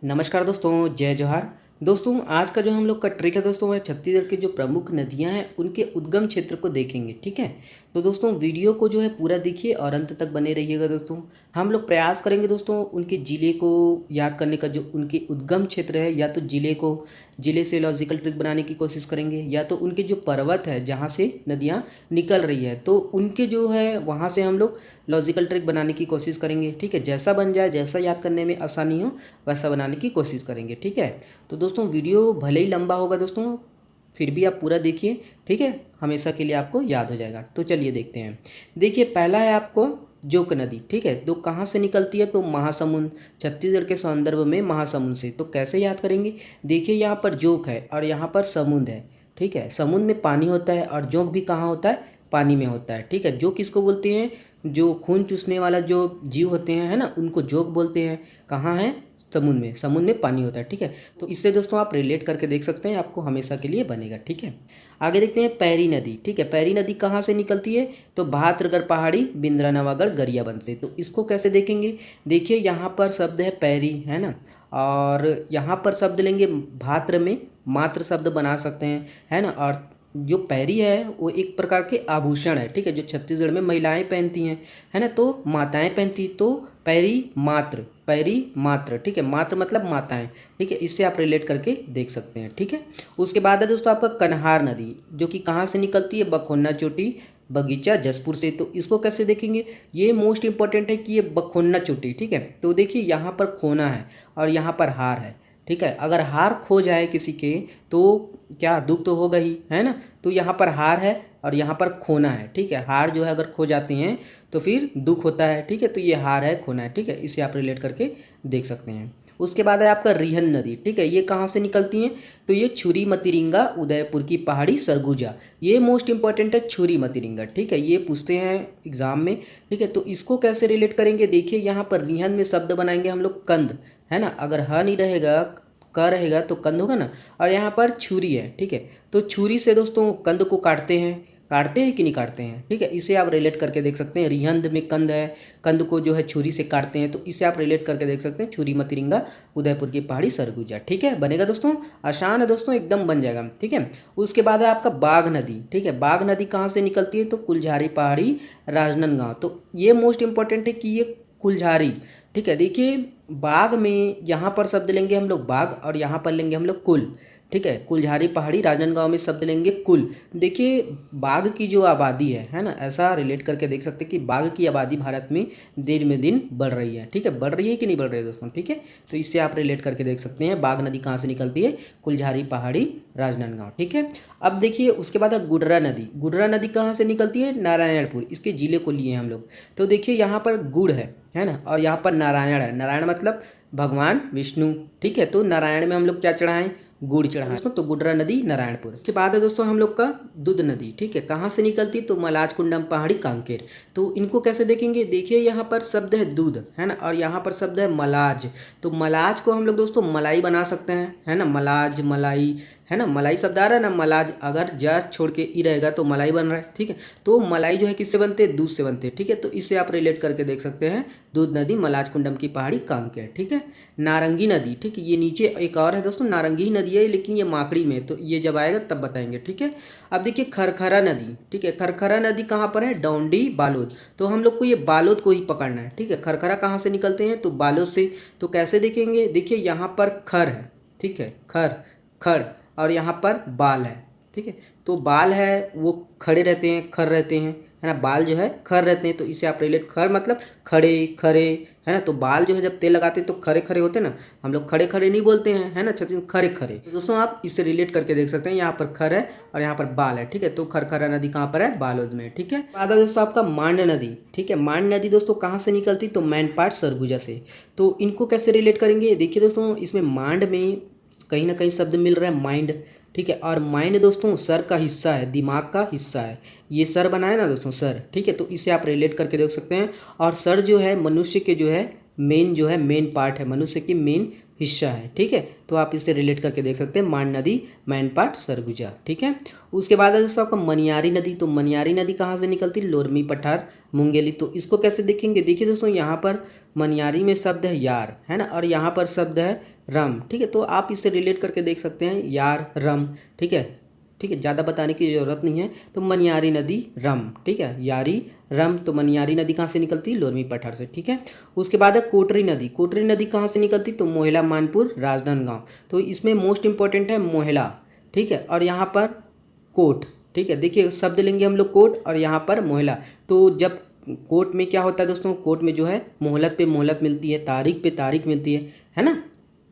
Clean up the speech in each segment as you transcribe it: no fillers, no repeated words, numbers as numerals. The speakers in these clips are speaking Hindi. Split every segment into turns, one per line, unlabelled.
नमस्कार दोस्तों, जय जोहार। दोस्तों आज का जो हम लोग का ट्रिक है दोस्तों, वह छत्तीसगढ़ के जो प्रमुख नदियां हैं उनके उद्गम क्षेत्र को देखेंगे। ठीक है, तो दोस्तों वीडियो को जो है पूरा देखिए और अंत तक बने रहिएगा। दोस्तों हम लोग प्रयास करेंगे दोस्तों उनके ज़िले को याद करने का, जो उनके उद्गम क्षेत्र है, या तो ज़िले से लॉजिकल ट्रिक बनाने की कोशिश करेंगे, या तो उनके जो पर्वत है जहाँ से नदियाँ निकल रही है तो उनके जो है वहाँ से हम लोग लॉजिकल ट्रिक बनाने की कोशिश करेंगे। ठीक है, जैसा बन जाए, जैसा याद करने में आसानी हो वैसा बनाने की कोशिश करेंगे। ठीक है, तो दोस्तों वीडियो भले ही लंबा होगा दोस्तों, फिर भी आप पूरा देखिए। ठीक है, हमेशा के लिए आपको याद हो जाएगा। तो चलिए देखते हैं। देखिए पहला है आपको जोक नदी। ठीक है, तो कहाँ से निकलती है? तो महासमुंद, छत्तीसगढ़ के संदर्भ में महासमुंद से। तो कैसे याद करेंगे? देखिए यहाँ पर जोक है और यहाँ पर समुद्र है। ठीक है, समुद्र में पानी होता है और जोक भी कहाँ होता है? पानी में होता है। ठीक है, जोक किसको बोलते हैं? जो खून चूसने वाला जो जीव होते हैं, है ना, उनको जोक बोलते हैं। कहाँ है? समुद्र में पानी होता है। ठीक है, तो इससे दोस्तों आप रिलेट करके देख सकते हैं, आपको हमेशा के लिए बनेगा। ठीक है, आगे देखते हैं पैरी नदी। ठीक है, पैरी नदी कहाँ से निकलती है? तो भाद्रगढ़ पहाड़ी, बिंद्रानवागढ़, गरियाबंद से। तो इसको कैसे देखेंगे? देखिए यहाँ पर शब्द है पैरी, है ना, और यहाँ पर शब्द लेंगे भाद्र में मात्र शब्द बना सकते हैं, है ना। और जो पैरी है वो एक प्रकार के आभूषण है। ठीक है, जो छत्तीसगढ़ में महिलाएं पहनती हैं, है ना, तो माताएं पहनती, तो पैरी मात्र। ठीक है, मात्र मतलब माताएं। ठीक है, इससे आप रिलेट करके देख सकते हैं। ठीक है, उसके बाद है दोस्तों आपका कन्हार नदी, जो कि कहाँ से निकलती है? बखोन्ना चोटी, बगीचा, जसपुर से। तो इसको कैसे देखेंगे? ये मोस्ट इंपॉर्टेंट है कि ये बखोन्ना चोटी। ठीक है, तो देखिए यहाँ पर खोना है और यहाँ पर हार है। ठीक है, अगर हार खो जाए किसी के तो क्या दुख तो होगा ही, है ना। तो यहाँ पर हार है और यहाँ पर खोना है। ठीक है, हार जो है अगर खो जाते हैं तो फिर दुख होता है। ठीक है, तो ये हार है, खोना है। ठीक है, इसे आप रिलेट करके देख सकते हैं। उसके बाद है आपका रिहन नदी। ठीक है, ये कहाँ से निकलती हैं? तो ये छुरी मतिरिंगा, उदयपुर की पहाड़ी, सरगुजा। ये मोस्ट इंपॉर्टेंट है, छुरी मतिरिंगा। ठीक है, ये पूछते हैं एग्जाम में। ठीक है, तो इसको कैसे रिलेट करेंगे? देखिए यहाँ पर रिहन में शब्द बनाएंगे हम लोग कंद, है ना। अगर ह नहीं रहेगा, क रहेगा तो कंद होगा ना। और यहाँ पर छुरी है। ठीक है, तो छुरी से दोस्तों कंद को काटते हैं कि नहीं काटते हैं? ठीक है, इसे आप रिलेट करके देख सकते हैं। रिहंद में कंद है, कंद को जो है छुरी से काटते हैं, तो इसे आप रिलेट करके देख सकते हैं। छुरी मतिरिंगा, उदयपुर की पहाड़ी, सरगुजा। ठीक है, बनेगा दोस्तों, आसान है दोस्तों, एकदम बन जाएगा। ठीक है, उसके बाद है आपका बाघ नदी। ठीक है, बाघ नदी कहाँ से निकलती है? तो कुलझारी पहाड़ी, राजनांदगांव। तो ये मोस्ट इंपॉर्टेंट है कि ये कुलझारी। ठीक है, देखिए बाघ में यहाँ पर शब्द लेंगे हम लोग बाघ और यहाँ पर लेंगे हम लोग कुल। ठीक है, कुलझारी पहाड़ी, राजनांदगांव में शब्द लेंगे कुल। देखिए बाघ की जो आबादी है ना, ऐसा रिलेट करके देख सकते हैं कि बाघ की आबादी भारत में दिन में दिन बढ़ रही है। ठीक है, बढ़ रही है कि नहीं बढ़ रही है दोस्तों? ठीक है, तो इससे आप रिलेट करके देख सकते हैं। बाघ नदी कहाँ से निकलती है? कुलझारी पहाड़ी, राजनांदगांव। ठीक है, अब देखिए उसके बाद है गुडरा नदी। गुडरा नदी कहाँ से निकलती है? नारायणपुर, इसके जिले को लिए हम लोग। तो देखिए यहाँ पर गुड़ है ना, और यहाँ पर नारायण है। नारायण मतलब भगवान विष्णु। ठीक है, तो नारायण में हम लोग क्या चढ़ाएं? गुड़ चढ़ाएं दोस्तों। तो गुडरा नदी, नारायणपुर। उसके बाद है दोस्तों हम लोग का दूध नदी। ठीक है, कहाँ से निकलती? तो मलाज कुंडम पहाड़ी, कांकेर। तो इनको कैसे देखेंगे? देखिए यहाँ पर शब्द है दूध, है ना, और यहाँ पर शब्द है मलाज। तो मलाज को हम लोग दोस्तों मलाई बना सकते हैं, है ना, मलाज, मलाई, है ना, मलाई शब्द आ रहा है ना, मलाज अगर जा छोड़ के ई रहेगा तो मलाई बन रहा है। ठीक है, तो मलाई जो है किससे बनते हैं? दूध से बनते हैं। ठीक है, तो इसे आप रिलेट करके देख सकते हैं। दूध नदी, मलाज कुंडम की पहाड़ी, कांकेर। ठीक है, नारंगी नदी। ठीक है, ये नीचे एक और है दोस्तों, नारंगी नदी है, लेकिन ये माकड़ी में, तो ये जब आएगा तब बताएंगे। ठीक है, अब देखिए खरखरा नदी। ठीक है, खरखरा नदी कहाँ पर है? डौंडी, बालोद। तो हम लोग को ये बालोद को ही पकड़ना है। ठीक है, खरखरा कहाँ से निकलते हैं? तो बालोद से। तो कैसे देखेंगे? देखिए यहाँ पर खर है। ठीक है, खड़, और यहाँ पर बाल है। ठीक है, तो बाल है वो खड़े रहते हैं, खर रहते हैं, है ना, बाल जो है खर रहते हैं। तो इसे आप रिलेट, खर मतलब खड़े खरे, है ना, तो बाल जो है जब तेल लगाते हैं तो खड़े खड़े होते हैं ना, हम लोग खड़े खड़े नहीं बोलते हैं, है ना, छत्तीसगढ़ खरे खरे। तो दोस्तों आप इससे रिलेट करके देख सकते हैं। यहाँ पर खर है और यहाँ पर बाल है। ठीक है, तो खरखरा नदी कहाँ पर है? बालोद में। ठीक है, बाद दोस्तों आपका मांड नदी। ठीक है, मांड नदी दोस्तों कहाँ से निकलती? तो मैनपाट, सरगुजा से। तो इनको कैसे रिलेट करेंगे? देखिए दोस्तों इसमें मांड में कहीं ना कहीं शब्द मिल रहा है माइंड। ठीक है, और माइंड दोस्तों सर का हिस्सा है, दिमाग का हिस्सा है। ये सर बनाए ना दोस्तों, सर। ठीक है, तो इसे आप रिलेट करके देख सकते हैं। और सर जो है मनुष्य के जो है मेन पार्ट है, मनुष्य की मेन हिस्सा है, ठीक है। तो आप इससे रिलेट करके देख सकते हैं, मान नदी, मैनपाट, सरगुजा, ठीक है। उसके बाद है दोस्तों आपका मनियारी नदी। तो मनियारी नदी कहाँ से निकलती है? लोरमी पठार, मुंगेली। तो इसको कैसे देखेंगे? देखिए दोस्तों, यहाँ पर मनियारी में शब्द है यार, है ना, और यहाँ पर शब्द है रम, ठीक है। तो आप इससे रिलेट करके देख सकते हैं, यार रम, ठीक है, ठीक है, ज़्यादा बताने की ज़रूरत नहीं है। तो मनियारी नदी, रम, ठीक है, यारी रम। तो मनियारी नदी कहाँ से निकलती है? लोरमी पठार से, ठीक है। उसके बाद है कोटरी नदी। कोटरी नदी कहाँ से निकलती? तो मोहला, मानपुर, राजनांदगांव। तो इसमें मोस्ट इंपॉर्टेंट है मोहला, ठीक है, और यहाँ पर कोट, ठीक है। देखिए शब्द लेंगे हम लोग कोट, और यहाँ पर मोहला। तो जब कोट में क्या होता है दोस्तों? कोट में जो है मोहलत पे मोहलत मिलती है, तारीख पे तारीख मिलती है ना।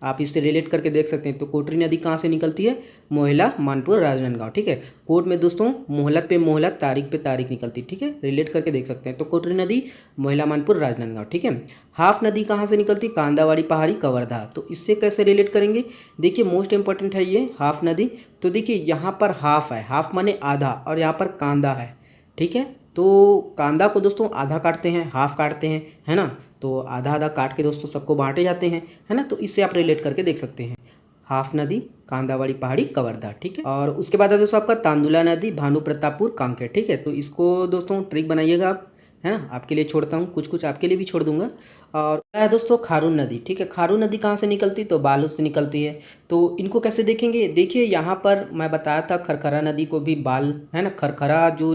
आप इससे रिलेट करके देख सकते हैं। तो कोटरी नदी कहाँ से निकलती है? मोहला, मानपुर, राजनांदगांव, ठीक है। कोट में दोस्तों मोहलत पे मोहलत, तारीख पे तारीख निकलती है, ठीक है, रिलेट करके देख सकते हैं। तो कोटरी नदी, मोहला, मानपुर, राजनांदगांव, ठीक है। हाफ नदी कहाँ से निकलती? कांदावाड़ी, पहाड़ी, कवर्धा। तो इससे कैसे रिलेट करेंगे? देखिए मोस्ट इंपॉर्टेंट है ये हाफ नदी। तो देखिए यहाँ पर हाफ है, हाफ माने आधा, और यहाँ पर कांदा है, ठीक है। तो कांदा को दोस्तों आधा काटते हैं, हाफ काटते हैं, है ना। तो आधा आधा काट के दोस्तों सबको बांटे जाते हैं, है ना। तो इससे आप रिलेट करके देख सकते हैं, हाफ नदी, कांदावाड़ी, पहाड़ी, कवर्धा, ठीक है। और उसके बाद है दोस्तों आपका तांदुला नदी, भानु प्रतापपुर, कांकेर, ठीक है। तो इसको दोस्तों ट्रिक बनाइएगा आप, है ना, आपके लिए छोड़ता हूँ, कुछ कुछ आपके लिए भी छोड़ दूंगा। और है दोस्तों खारून नदी, ठीक है। खारून नदी कहाँ से निकलती? तो बालोद से निकलती है। तो इनको कैसे देखेंगे? देखिए यहाँ पर मैं बताया था, खरखरा नदी को भी बाल, है ना, खरखरा जो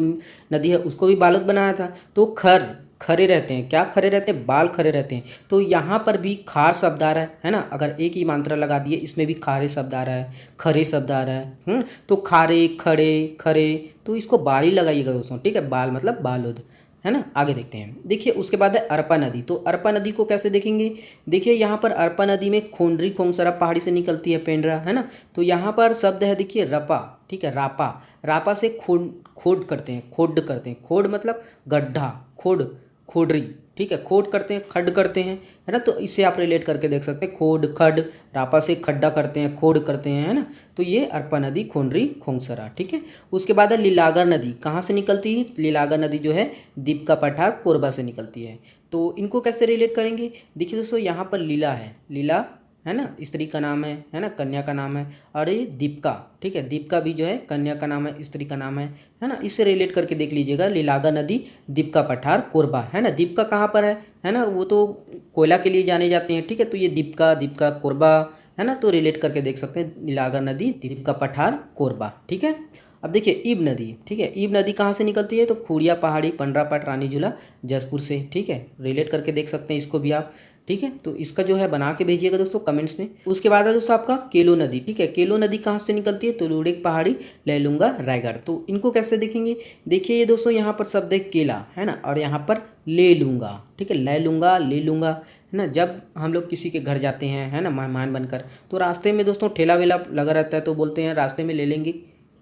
नदी है उसको भी बालोद बनाया था। तो खरे रहते हैं, क्या खरे रहते हैं? बाल खरे रहते हैं। तो यहाँ पर भी खार शब्द आ रहा है ना, अगर एक ही मात्रा लगा दिए, इसमें भी खारे शब्द आ रहा है, खरे शब्द आ रहा है। तो खारे, खड़े, खरे, तो इसको बाल ही लगाइएगा दोस्तों, ठीक है, बाल मतलब बालोद, है ना। आगे देखते हैं। देखिए उसके बाद है अरपा नदी। तो अरपा नदी को कैसे देखेंगे? देखिए यहाँ पर अरपा नदी में खोंडरी, खोंगसरा पहाड़ी से निकलती है, पेंड्रा, है ना। तो यहाँ पर शब्द है देखिए रपा, ठीक है, रापा। रापा से खोड करते हैं, खोड करते हैं, खोड मतलब गड्ढा, खोड, खोडरी, ठीक है, खोड करते हैं, खड करते हैं, है ना। तो इससे आप रिलेट करके देख सकते हैं, खोड, खड, रापा से खड्डा करते हैं, खोड करते हैं, है ना। तो ये अरपा नदी, खोंडरी, खोंगसरा, ठीक है। उसके बाद है लीलागर नदी। कहाँ से निकलती है? लीलागर नदी जो है दीपका पठार, कोरबा से निकलती है। तो इनको कैसे रिलेट करेंगे? देखिए दोस्तों यहाँ पर लीला है, लीला, है ना, स्त्री का नाम है ना, कन्या का नाम है। और ये दीपका, ठीक है, दीपका भी जो है कन्या का नाम है, स्त्री का नाम है ना। इससे रिलेट करके देख लीजिएगा, लीलागा नदी, दीपका पठार, कोरबा, है ना। दीपका कहाँ पर है ना, वो तो कोयला के लिए जाने जाते हैं, ठीक है। तो ये दीपका कोरबा, है ना। तो रिलेट करके देख सकते हैं, लीलागा नदी, दीपका पठार, कोरबा, ठीक है। अब देखिए ईब नदी, ठीक है। ईब नदी कहाँ से निकलती है? तो खूड़िया पहाड़ी, पंडरापाट, रानी झूला, जसपुर से, ठीक है, रिलेट करके देख सकते हैं इसको भी आप, ठीक है। तो इसका जो है बना के भेजिएगा दोस्तों कमेंट्स में। उसके बाद है दोस्तों आपका केलो नदी, ठीक है। केलो नदी कहाँ से निकलती है? तो लुड़ेक पहाड़ी, लैलूंगा, रायगढ़। तो इनको कैसे देखेंगे? देखिए ये दोस्तों यहाँ पर शब्द है केला, है ना, और यहाँ पर ले लूँगा, ठीक है, ले लूँगा, ले लूँगा, है ना। जब हम लोग किसी के घर जाते हैं, है ना, मेहमान बनकर, तो रास्ते में दोस्तों ठेला वेला लगा रहता है, तो बोलते हैं रास्ते में ले लेंगे,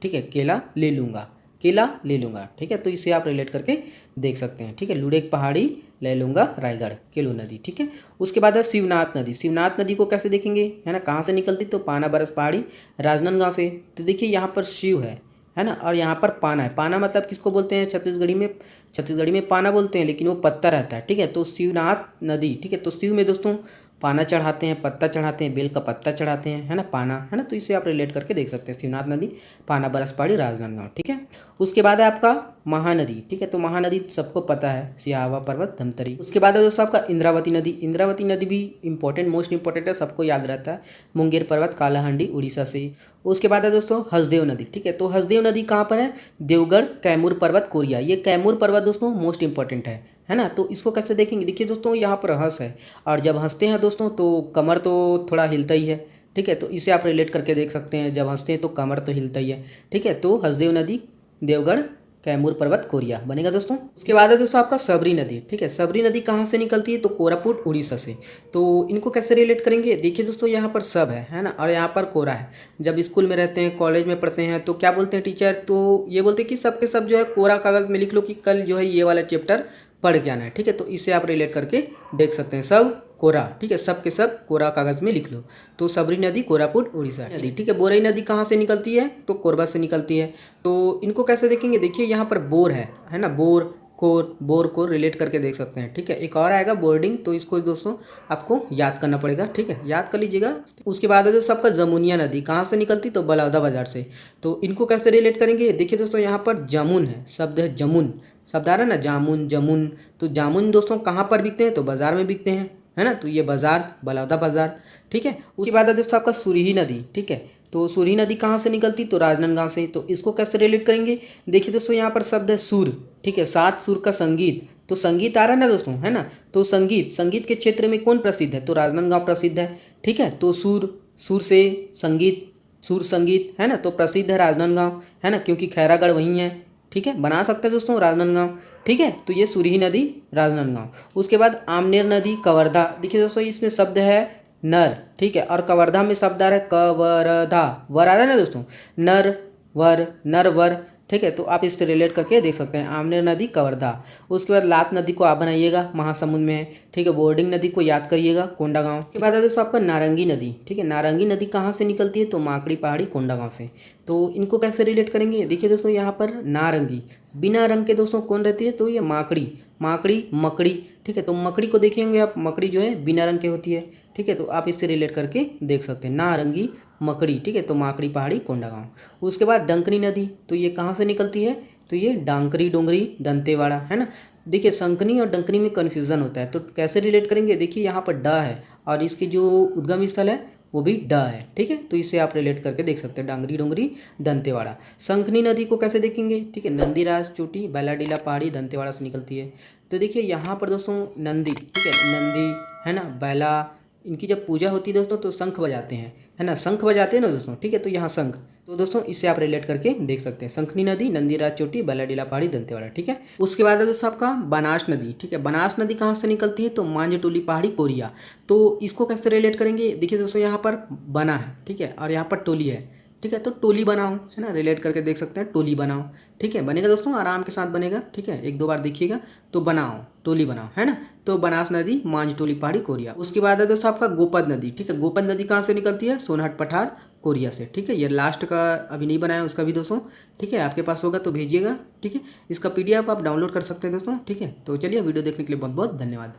ठीक है, केला ले लूँगा, केला ले लूँगा, ठीक है। तो इसे आप रिलेट करके देख सकते हैं, ठीक है। लुड़ेक पहाड़ी, ले लूँगा, रायगढ़, केलो नदी, ठीक है। उसके बाद है शिवनाथ नदी। शिवनाथ नदी को कैसे देखेंगे, है ना, कहाँ से निकलती? तो पाना बरस पहाड़ी, राजनांदगांव से। तो देखिए यहाँ पर शिव है ना, और यहाँ पर पाना है। पाना मतलब किसको बोलते हैं? छत्तीसगढ़ी में पाना बोलते हैं, लेकिन वो पत्ता रहता है, ठीक है। तो शिवनाथ नदी, ठीक है। तो शिव में दोस्तों पाना चढ़ाते हैं, पत्ता चढ़ाते हैं, बेल का पत्ता चढ़ाते हैं, है ना, पाना, है ना। तो इसे आप रिलेट करके देख सकते हैं, शिवनाथ नदी, पाना बरस पहाड़ी, राजनांदगांव, ठीक है। उसके बाद है आपका महानदी, ठीक है। तो महानदी सबको पता है, सियावा पर्वत, धमतरी। उसके बाद है दोस्तों आपका इंद्रावती नदी। इंद्रावती नदी भी इंपॉर्टेंट, मोस्ट इंपॉर्टेंट है, सबको याद रहता है, मुंगेर पर्वत, कालाहांडी, उड़ीसा से। उसके बाद है दोस्तों हसदेव नदी, ठीक है। तो हसदेव नदी कहाँ पर है? देवगढ़, कैमूर पर्वत, कोरिया। ये कैमूर पर्वत दोस्तों मोस्ट इंपॉर्टेंट है ना। तो इसको कैसे देखेंगे? देखिए दोस्तों यहाँ पर हंस है, और जब हंसते हैं दोस्तों तो कमर तो थोड़ा हिलता ही है, ठीक है। तो इसे आप रिलेट करके देख सकते हैं, जब हंसते हैं तो कमर तो हिलता ही है, ठीक है। तो हसदेव नदी, देवगढ़, कैमूर पर्वत, कोरिया बनेगा दोस्तों। उसके बाद है दोस्तों आपका सबरी नदी, ठीक है। सबरी नदी कहाँ से निकलती है? तो कोरापुट, उड़ीसा से। तो इनको कैसे रिलेट करेंगे? देखिए दोस्तों यहाँ पर सब है ना, और यहाँ पर कोरा है। जब स्कूल में रहते हैं, कॉलेज में पढ़ते हैं, तो क्या बोलते हैं टीचर? तो ये बोलते हैं कि सब के सब जो है कोरा कागज़ में लिख लो कि कल जो है ये वाला चैप्टर पढ़ के आना है, ठीक है। तो इसे आप रिलेट करके देख सकते हैं, सब कोरा, ठीक है, सब के सब कोरा कागज़ में लिख लो। तो सबरी नदी, कोरापुट, उड़ीसा नदी, ठीक है। बोरई नदी कहाँ से निकलती है? तो कोरबा से निकलती है। तो इनको कैसे देखेंगे? देखिए यहाँ पर बोर है ना, बोर, बोर को रिलेट करके देख सकते हैं, ठीक है। एक और आएगा बोर्डिंग, तो इसको दोस्तों आपको याद करना पड़ेगा, ठीक है, याद कर लीजिएगा। उसके बाद है दोस्तों आपका जमुनिया नदी कहाँ से निकलती, तो बलौदा बाजार से। तो इनको कैसे रिलेट करेंगे, देखिए दोस्तों यहाँ पर जमुन है, शब्द है जमुन, शब्द आ रहा है ना जामुन जमुन। तो जामुन दोस्तों कहाँ पर बिकते हैं, तो बाजार में बिकते हैं, है ना। तो ये बाजार बलौदा बाजार, ठीक है। उसके बाद है दोस्तों आपका सुरही नदी, ठीक है। तो सुरही नदी कहाँ से निकलती, तो राजनांदगांव से। तो इसको कैसे रिलेट करेंगे, देखिए दोस्तों यहाँ पर शब्द है सुर, ठीक है, 7 सुर का संगीत। तो संगीत आ रहा है ना दोस्तों, है ना। तो संगीत के क्षेत्र में कौन प्रसिद्ध है, तो राजनांदगांव प्रसिद्ध है, ठीक है। तो सुर से संगीत, सुर संगीत, है ना। तो प्रसिद्ध है राजनांदगांव, है ना, क्योंकि खैरागढ़ वहीं है, ठीक है, बना सकते हैं दोस्तों राजनांदगांव, ठीक है। तो ये सुरही नदी राजनांदगांव। उसके बाद आमनेर नदी कवर्धा, देखिए दोस्तों इसमें शब्द है नर, ठीक है, और कवर्धा में शब्द आ रहा है कवरधा, वर आ रहा है ना दोस्तों, नर वर, ठीक है। तो आप इससे रिलेट करके देख सकते हैं, आमनेर नदी कवर्धा। उसके बाद लात नदी को आप बनाइएगा, महासमुंद में है, ठीक है। बोर्डिंग नदी को याद करिएगा, कोंडागांव। के बाद है दोस्तों आपका नारंगी नदी, ठीक है। नारंगी नदी कहाँ से निकलती है, तो माकड़ी पहाड़ी कोंडागांव से। तो इनको कैसे रिलेट करेंगे, देखिए दोस्तों यहाँ पर नारंगी, बिना रंग के दोस्तों कौन रहती है, तो ये मकड़ी, ठीक है। तो मकड़ी को देखेंगे आप, मकड़ी जो है बिना रंग के होती है, ठीक है। तो आप इससे रिलेट करके देख सकते हैं, नारंगी मकड़ी, ठीक है। तो माकड़ी पहाड़ी कोंडागांव। उसके बाद डंकनी नदी, तो ये कहाँ से निकलती है, तो ये डांकरी डोंगरी दंतेवाड़ा, है ना। देखिए संकनी और डंकनी में कन्फ्यूज़न होता है, तो कैसे रिलेट करेंगे, देखिए यहाँ पर ड है और इसकी जो उद्गम स्थल है वो भी ड है, ठीक है। तो इसे आप रिलेट करके देख सकते हैं, डांगरी डोंगरी दंतेवाड़ा। संकनी नदी को कैसे देखेंगे, ठीक है, नंदीराज चोटी बैलाडीला पहाड़ी दंतेवाड़ा से निकलती है। तो देखिए यहाँ पर दोस्तों नंदी, ठीक है, नंदी, है ना, बैला, इनकी जब पूजा होती है दोस्तों तो शंख बजाते हैं, है ना, शंख बजाते हैं ना दोस्तों, ठीक है। तो यहाँ शंख, तो दोस्तों इससे आप रिलेट करके देख सकते हैं, संखनी नदी नंदीराज चोटी बैलाडीला पहाड़ी दंतेवाड़ा, ठीक है। उसके बाद है दोस्तों आपका बनास नदी, ठीक है। बनास नदी कहाँ से निकलती है, तो मांझटोली पहाड़ी कोरिया। तो इसको कैसे रिलेट करेंगे, देखिए दोस्तों यहाँ पर बना है, ठीक है, और यहाँ पर टोली है, ठीक है। तो टोली बनाओ, है ना, रिलेट करके देख सकते हैं, टोली बनाओ, ठीक है, बनेगा दोस्तों, आराम के साथ बनेगा, ठीक है। 1-2 बार देखिएगा, तो बनाओ, टोली बनाओ, है ना। तो बनास नदी मांझटोली पहाड़ी कोरिया। उसके बाद है दोस्तों आपका गोपद नदी, ठीक है। गोपद नदी कहाँ से निकलती है, सोनहट पठार कोरिया से, ठीक है। ये लास्ट का अभी नहीं बनाया उसका भी दोस्तों, ठीक है, आपके पास होगा तो भेजिएगा, ठीक है। इसका PDF आप डाउनलोड कर सकते हैं दोस्तों, ठीक है। तो चलिए वीडियो देखने के लिए बहुत बहुत धन्यवाद।